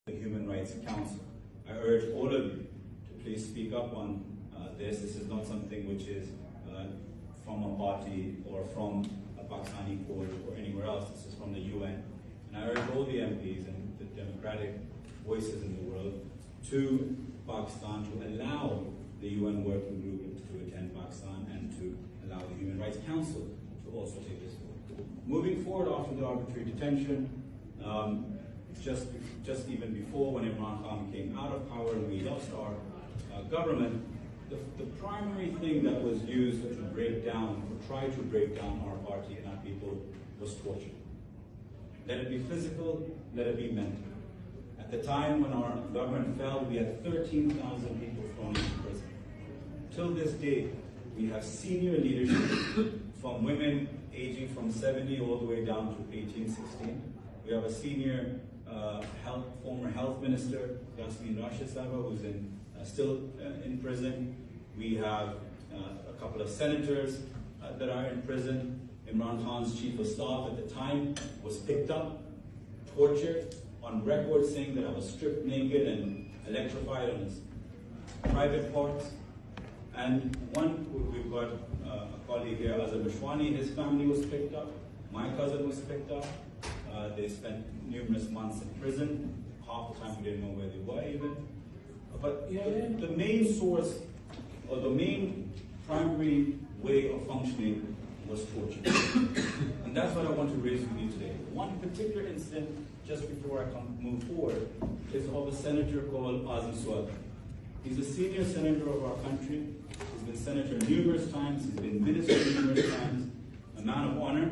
the Human Rights Council. I urge all of you to please speak up on this. This is not something which is from a party or from a Pakistani court or anywhere else. This is from the UN. And I urge all the MPs and the democratic voices in the world to Pakistan to allow the UN working group to attend Pakistan and to allow the Human Rights Council to also take this forward. Moving forward after the arbitrary detention, just even before when Imran Khan came out of power and we lost our government, the primary thing that was used to break down, or try to break down our party and our people was torture. Let it be physical, let it be mental. At the time when our government fell, we had 13,000 people thrown into prison. Till this day, we have senior leadership from women aging from 70 all the way down to 18, 16. We have a senior former health minister, Yasmin Rashid Sahaba, who's still in prison. We have a couple of senators that are in prison. Imran Khan's chief of staff at the time was picked up, tortured, on record saying that I was stripped naked and electrified on his private parts. And we've got a colleague here, Azhar Bashwani, his family was picked up. My cousin was picked up. They spent numerous months in prison. Half the time we didn't know where they were even. But the main source, or the main primary way of functioning was torture. And that's what I want to raise with you today. One particular incident, just before I move forward, is of a senator called Azim Swadri. He's a senior senator of our country. He's been senator numerous times. He's been minister numerous times. A man of honor.